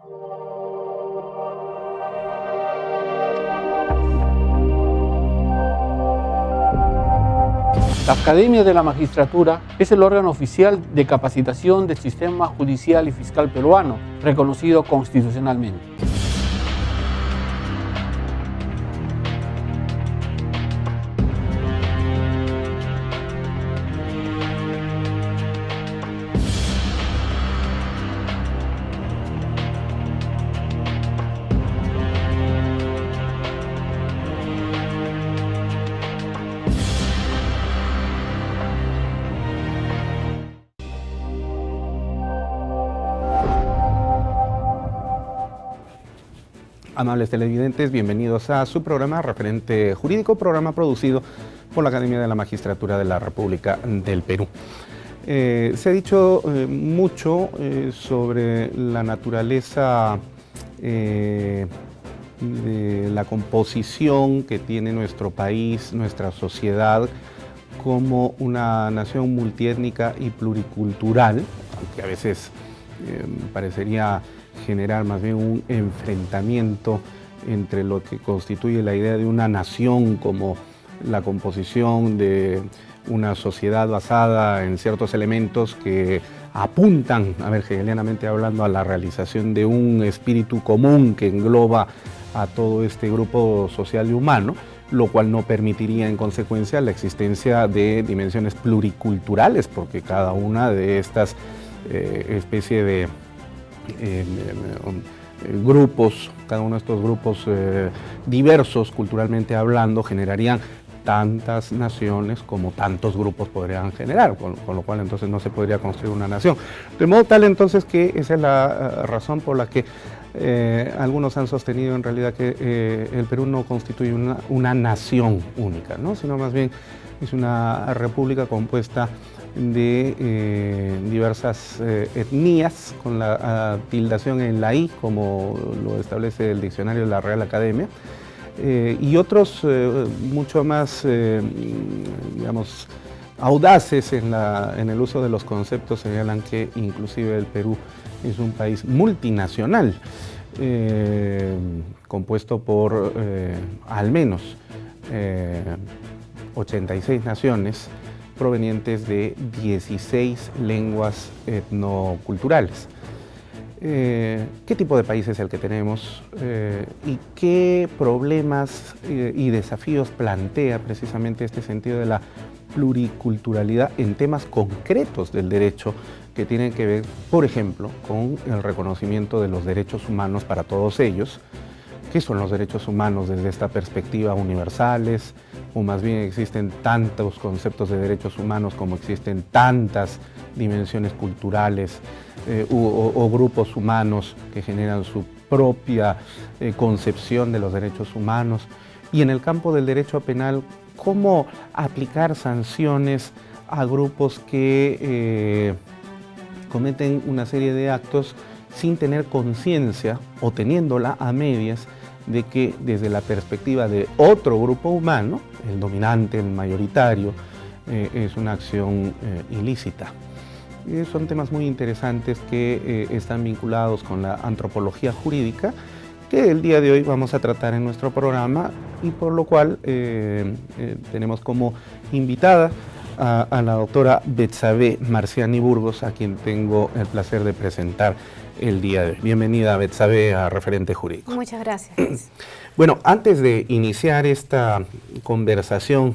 La Academia de la Magistratura es el órgano oficial de capacitación del sistema judicial y fiscal peruano, reconocido constitucionalmente. Amables televidentes, bienvenidos a su programa Referente Jurídico, programa producido por la Academia de la Magistratura de la República del Perú. Se ha dicho mucho sobre la naturaleza de la composición que tiene nuestro país, nuestra sociedad, como una nación multiétnica y pluricultural, aunque a veces parecería generar más bien un enfrentamiento entre lo que constituye la idea de una nación como la composición de una sociedad basada en ciertos elementos que apuntan, a ver, hegelianamente hablando, a la realización de un espíritu común que engloba a todo este grupo social y humano, lo cual no permitiría en consecuencia la existencia de dimensiones pluriculturales, porque cada una de estas especie de grupos, cada uno de estos grupos diversos culturalmente hablando, generarían tantas naciones como tantos grupos podrían generar, con lo cual entonces no se podría construir una nación. De modo tal entonces que esa es la razón por la que algunos han sostenido en realidad que el Perú no constituye una nación única, ¿no? Sino más bien es una república compuesta de diversas etnias, con la tildación en la I, como lo establece el diccionario de la Real Academia, y otros mucho más, digamos, audaces en el uso de los conceptos señalan que inclusive el Perú es un país multinacional, compuesto por al menos 86 naciones, provenientes de 16 lenguas etnoculturales. ¿Qué tipo de país es el que tenemos y qué problemas y desafíos plantea precisamente este sentido de la pluriculturalidad en temas concretos del derecho que tienen que ver, por ejemplo, con el reconocimiento de los derechos humanos para todos ellos? ¿Qué son los derechos humanos desde esta perspectiva universales? O más bien existen tantos conceptos de derechos humanos como existen tantas dimensiones culturales o grupos humanos que generan su propia concepción de los derechos humanos. Y en el campo del derecho penal, ¿cómo aplicar sanciones a grupos que cometen una serie de actos sin tener conciencia o teniéndola a medias de que desde la perspectiva de otro grupo humano, el dominante, el mayoritario, es una acción ilícita? Son temas muy interesantes que están vinculados con la antropología jurídica, que el día de hoy vamos a tratar en nuestro programa y por lo cual tenemos como invitada a la doctora Betsabe Marciani Burgos, a quien tengo el placer de presentar el día de hoy. Bienvenida, Betsabe, a Referente Jurídico. Muchas gracias. Bueno, antes de iniciar esta conversación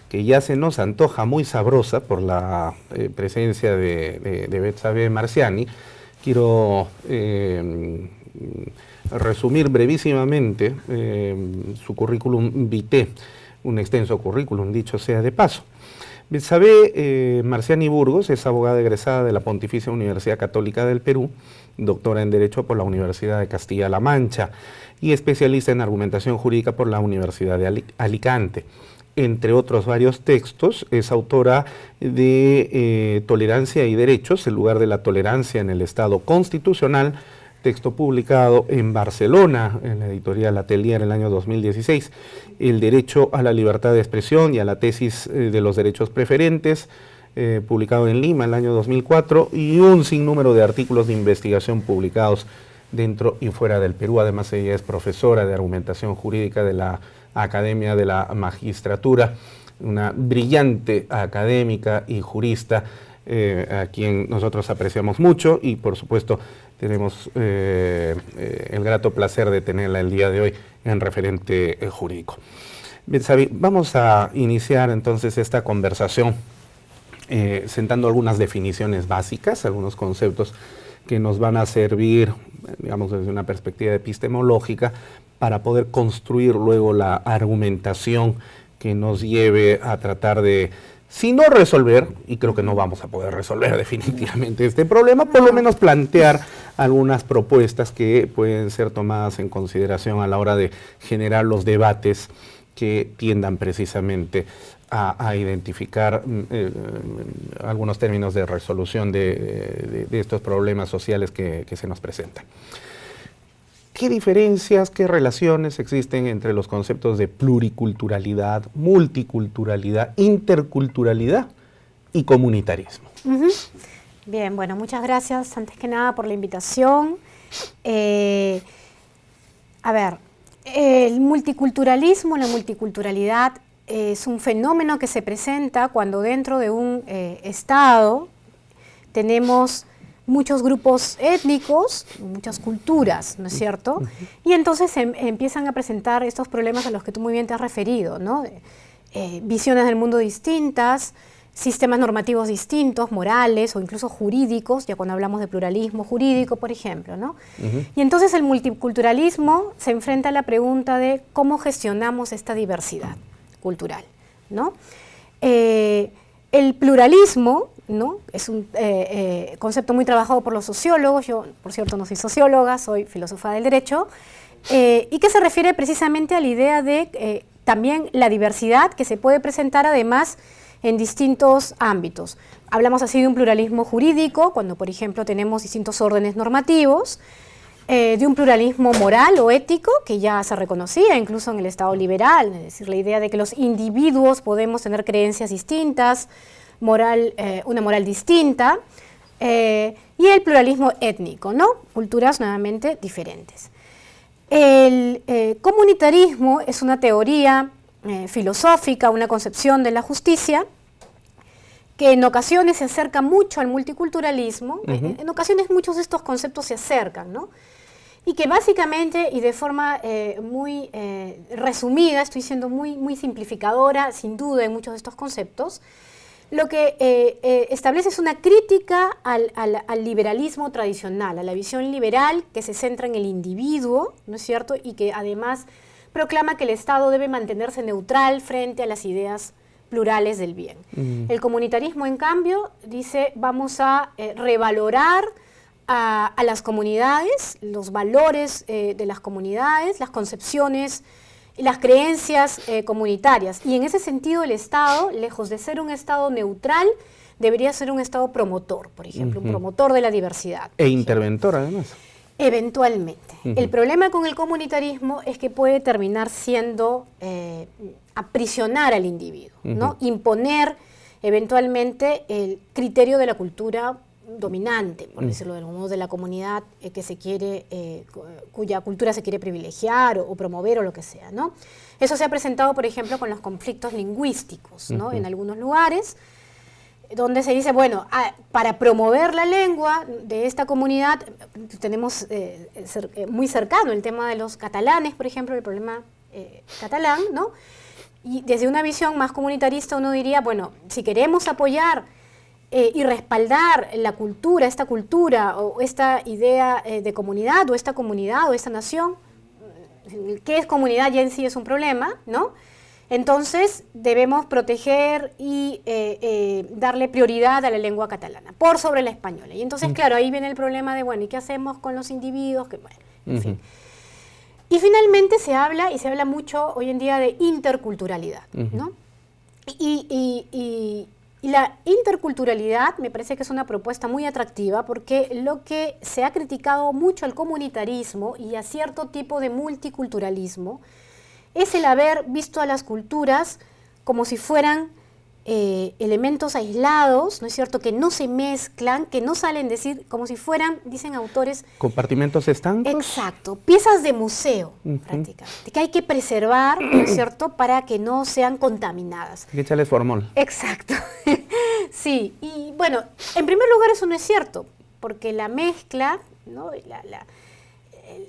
que ya se nos antoja muy sabrosa por la presencia de Betsabe Marciani, quiero resumir brevísimamente su currículum vitae, un extenso currículum, dicho sea de paso. Betsabe Marciani Burgos es abogada egresada de la Pontificia Universidad Católica del Perú, doctora en Derecho por la Universidad de Castilla-La Mancha y especialista en argumentación jurídica por la Universidad de Alicante. Entre otros varios textos, es autora de Tolerancia y Derechos, el lugar de la tolerancia en el Estado constitucional, texto publicado en Barcelona, en la editorial Atelier, en el año 2016, El derecho a la libertad de expresión y a la tesis de los derechos preferentes, publicado en Lima en el año 2004, y un sinnúmero de artículos de investigación publicados dentro y fuera del Perú. Además, ella es profesora de argumentación jurídica de la Academia de la Magistratura, una brillante académica y jurista a quien nosotros apreciamos mucho y, por supuesto, tenemos el grato placer de tenerla el día de hoy en Referente Jurídico. Bien, Sabi, vamos a iniciar entonces esta conversación sentando algunas definiciones básicas, algunos conceptos que nos van a servir, digamos, desde una perspectiva epistemológica para poder construir luego la argumentación que nos lleve a tratar de, si no resolver, y creo que no vamos a poder resolver definitivamente este problema, por lo menos plantear algunas propuestas que pueden ser tomadas en consideración a la hora de generar los debates que tiendan precisamente a identificar algunos términos de resolución de estos problemas sociales que se nos presentan. ¿Qué diferencias, qué relaciones existen entre los conceptos de pluriculturalidad, multiculturalidad, interculturalidad y comunitarismo? Bien, bueno, muchas gracias antes que nada por la invitación. A ver, el multiculturalismo, la multiculturalidad es un fenómeno que se presenta cuando dentro de un Estado tenemos muchos grupos étnicos, muchas culturas, ¿no es cierto? Y entonces empiezan a presentar estos problemas a los que tú muy bien te has referido, ¿no? Visiones del mundo distintas, sistemas normativos distintos, morales o incluso jurídicos, ya cuando hablamos de pluralismo jurídico, por ejemplo, ¿no? Y entonces el multiculturalismo se enfrenta a la pregunta de cómo gestionamos esta diversidad cultural, ¿no? El pluralismo, ¿no? Es un concepto muy trabajado por los sociólogos. Yo, por cierto, no soy socióloga, soy filósofa del derecho, y que se refiere precisamente a la idea de también la diversidad que se puede presentar además en distintos ámbitos. Hablamos así de un pluralismo jurídico, cuando por ejemplo tenemos distintos órdenes normativos, de un pluralismo moral o ético, que ya se reconocía incluso en el Estado liberal, es decir, la idea de que los individuos podemos tener creencias distintas, una moral distinta, y el pluralismo étnico, ¿no? Culturas nuevamente diferentes. El comunitarismo es una teoría filosófica, una concepción de la justicia, que en ocasiones se acerca mucho al multiculturalismo, en ocasiones muchos de estos conceptos se acercan, ¿no? Y que básicamente y de forma muy resumida, estoy siendo muy simplificadora, sin duda en muchos de estos conceptos, lo que establece es una crítica al liberalismo tradicional, a la visión liberal que se centra en el individuo, ¿no es cierto?, y que además proclama que el Estado debe mantenerse neutral frente a las ideas plurales del bien. El comunitarismo, en cambio, dice vamos a revalorar a las comunidades, los valores de las comunidades, las concepciones, las creencias comunitarias. Y en ese sentido el Estado, lejos de ser un Estado neutral, debería ser un Estado promotor, por ejemplo, un promotor de la diversidad. E interventor, además. Eventualmente. El problema con el comunitarismo es que puede terminar siendo aprisionar al individuo, ¿no? Imponer eventualmente el criterio de la cultura dominante, por decirlo de algún modo, de la comunidad que se quiere, cuya cultura se quiere privilegiar o promover o lo que sea, ¿no? Eso se ha presentado, por ejemplo, con los conflictos lingüísticos, ¿no? En algunos lugares, donde se dice, bueno, para promover la lengua de esta comunidad, tenemos muy cercano el tema de los catalanes, por ejemplo, el problema catalán, ¿no? Y desde una visión más comunitarista uno diría, bueno, si queremos apoyar y respaldar la cultura, esta cultura o esta idea de comunidad o esta nación, ¿qué es comunidad? Ya en sí es un problema, ¿no? Entonces debemos proteger y darle prioridad a la lengua catalana por sobre la española. Y entonces, claro, ahí viene el problema de, bueno, ¿y qué hacemos con los individuos? Que, bueno, en fin. Y finalmente se habla mucho hoy en día de interculturalidad, ¿no? Y la interculturalidad me parece que es una propuesta muy atractiva porque lo que se ha criticado mucho al comunitarismo y a cierto tipo de multiculturalismo es el haber visto a las culturas como si fueran elementos aislados, ¿no es cierto?, que no se mezclan, que no salen, decir, como si fueran, dicen autores... ¿Compartimentos estancos? Exacto, piezas de museo, prácticamente, que hay que preservar, ¿no es cierto?, para que no sean contaminadas. Hay que echarles formol. Exacto, sí, y bueno, en primer lugar eso no es cierto, porque la mezcla, ¿no?,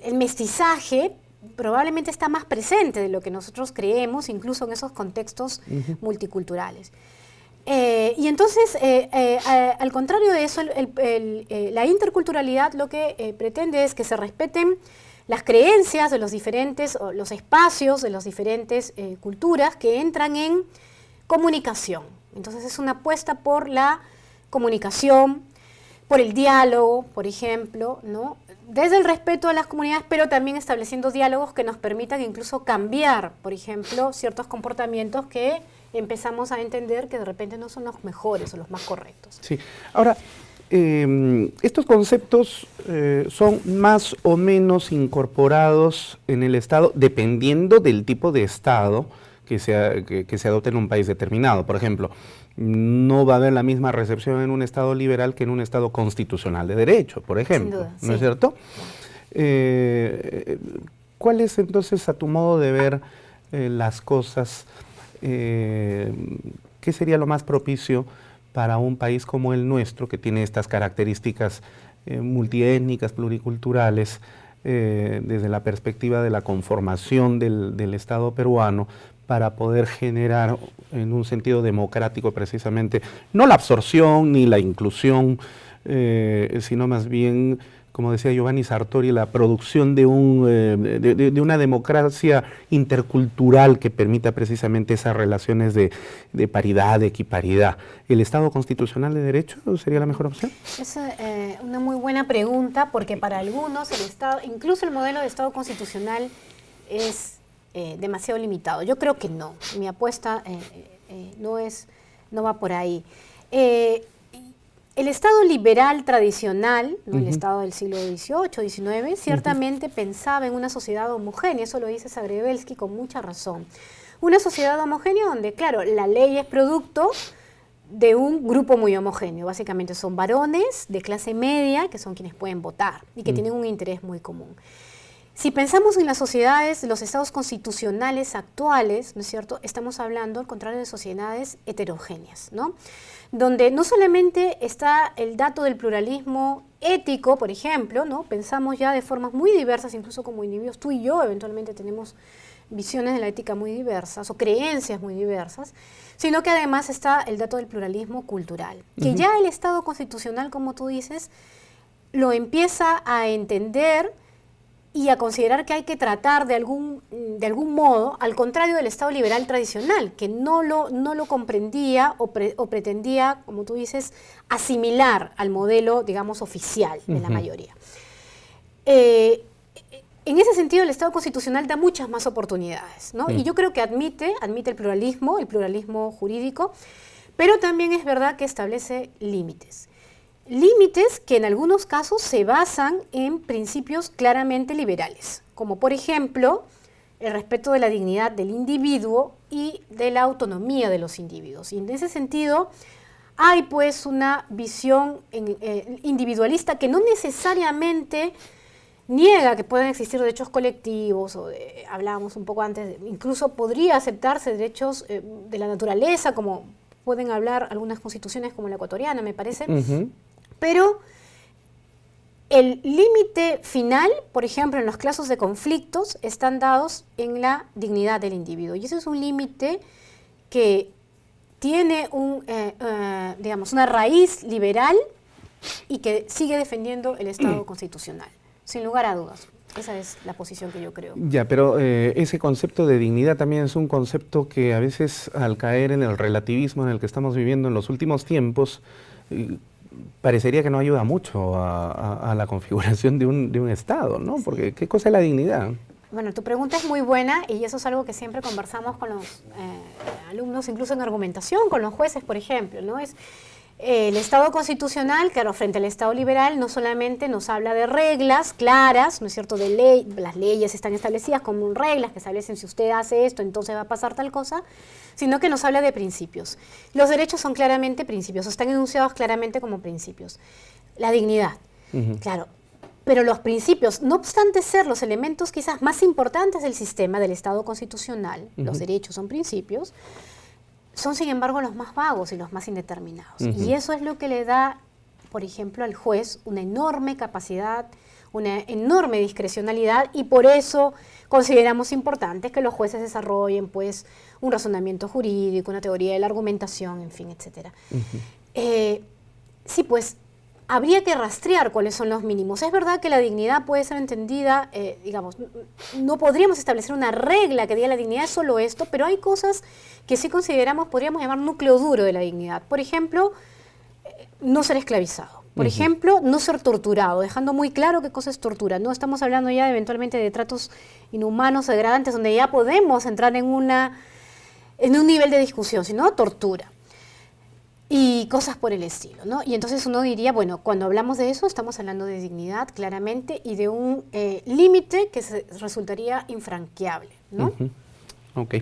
el mestizaje probablemente está más presente de lo que nosotros creemos, incluso en esos contextos multiculturales. Y entonces, al contrario de eso, la interculturalidad lo que pretende es que se respeten las creencias de los diferentes, o los espacios de las diferentes culturas que entran en comunicación. Entonces es una apuesta por la comunicación, por el diálogo, por ejemplo, ¿no?, desde el respeto a las comunidades, pero también estableciendo diálogos que nos permitan incluso cambiar, por ejemplo, ciertos comportamientos que empezamos a entender que de repente no son los mejores o los más correctos. Sí. Ahora, estos conceptos son más o menos incorporados en el Estado dependiendo del tipo de Estado que se adopte en un país determinado. Por ejemplo, no va a haber la misma recepción en un Estado liberal que en un Estado constitucional de derecho, por ejemplo. Sin duda, ¿no es cierto? ¿Cuál es entonces, a tu modo de ver las cosas, qué sería lo más propicio para un país como el nuestro, que tiene estas características multiétnicas, pluriculturales, desde la perspectiva de la conformación del Estado peruano, para poder generar en un sentido democrático precisamente, no la absorción ni la inclusión, sino más bien, como decía Giovanni Sartori, la producción de una democracia intercultural que permita precisamente esas relaciones de paridad, de equiparidad? ¿El Estado constitucional de derecho sería la mejor opción? Es una muy buena pregunta, porque para algunos el Estado, incluso el modelo de Estado constitucional es demasiado limitado. Yo creo que no. Mi apuesta no va por ahí. El Estado liberal tradicional, ¿no?, el Estado del siglo XVIII, XIX, ciertamente pensaba en una sociedad homogénea. Eso lo dice Zagrebelsky con mucha razón. Una sociedad homogénea donde, claro, la ley es producto de un grupo muy homogéneo. Básicamente son varones de clase media que son quienes pueden votar y que tienen un interés muy común. Si pensamos en las sociedades, los estados constitucionales actuales, ¿no es cierto?, estamos hablando, al contrario, de sociedades heterogéneas, ¿no?, donde no solamente está el dato del pluralismo ético, por ejemplo, ¿no?, pensamos ya de formas muy diversas, incluso como individuos, tú y yo eventualmente tenemos visiones de la ética muy diversas o creencias muy diversas, sino que además está el dato del pluralismo cultural, que ya el Estado constitucional, como tú dices, lo empieza a entender y a considerar que hay que tratar de algún modo, al contrario del Estado liberal tradicional, que no lo comprendía o pretendía, como tú dices, asimilar al modelo, digamos, oficial de la mayoría. En ese sentido, el Estado constitucional da muchas más oportunidades, ¿no? Y yo creo que admite el pluralismo jurídico, pero también es verdad que establece límites. Límites que en algunos casos se basan en principios claramente liberales, como por ejemplo el respeto de la dignidad del individuo y de la autonomía de los individuos. Y en ese sentido hay pues una visión individualista que no necesariamente niega que puedan existir derechos colectivos, hablábamos un poco antes, incluso podría aceptarse derechos de la naturaleza, como pueden hablar algunas constituciones como la ecuatoriana, me parece. Pero el límite final, por ejemplo, en los casos de conflictos, están dados en la dignidad del individuo. Y ese es un límite que tiene digamos, una raíz liberal y que sigue defendiendo el Estado constitucional, sin lugar a dudas. Esa es la posición que yo creo. Ya, pero ese concepto de dignidad también es un concepto que a veces, al caer en el relativismo en el que estamos viviendo en los últimos tiempos, parecería que no ayuda mucho a la configuración de un Estado, ¿no? Porque ¿qué cosa es la dignidad? Bueno, tu pregunta es muy buena y eso es algo que siempre conversamos con los alumnos, incluso en argumentación, con los jueces, por ejemplo, ¿no? El Estado constitucional, claro, frente al Estado liberal, no solamente nos habla de reglas claras, ¿no es cierto?, de ley, las leyes están establecidas como reglas que establecen si usted hace esto, entonces va a pasar tal cosa, sino que nos habla de principios. Los derechos son claramente principios, están enunciados claramente como principios. La dignidad, claro, pero los principios, no obstante ser los elementos quizás más importantes del sistema del Estado constitucional, los derechos son principios, son sin embargo los más vagos y los más indeterminados. Y eso es lo que le da, por ejemplo, al juez una enorme capacidad, una enorme discrecionalidad, y por eso consideramos importante que los jueces desarrollen pues un razonamiento jurídico, una teoría de la argumentación, en fin, etc. Sí, pues habría que rastrear cuáles son los mínimos. Es verdad que la dignidad puede ser entendida, digamos, no podríamos establecer una regla que diga la dignidad es solo esto, pero hay cosas que sí consideramos, podríamos llamar núcleo duro de la dignidad. Por ejemplo, no ser esclavizado. Por ejemplo, no ser torturado, dejando muy claro qué cosa es tortura. No estamos hablando ya eventualmente de tratos inhumanos, degradantes, donde ya podemos entrar en un nivel de discusión, sino tortura. Y cosas por el estilo, ¿no? Y entonces uno diría, bueno, cuando hablamos de eso, estamos hablando de dignidad, claramente, y de un límite que resultaría infranqueable, ¿no? Ok.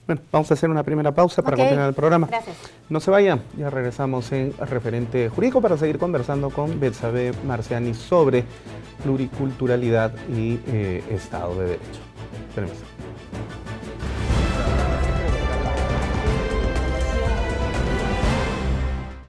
Bueno, vamos a hacer una primera pausa para continuar el programa. Gracias. No se vayan, ya regresamos en Referente Jurídico para seguir conversando con Betsabe Marciani sobre pluriculturalidad y Estado de Derecho. Permiso.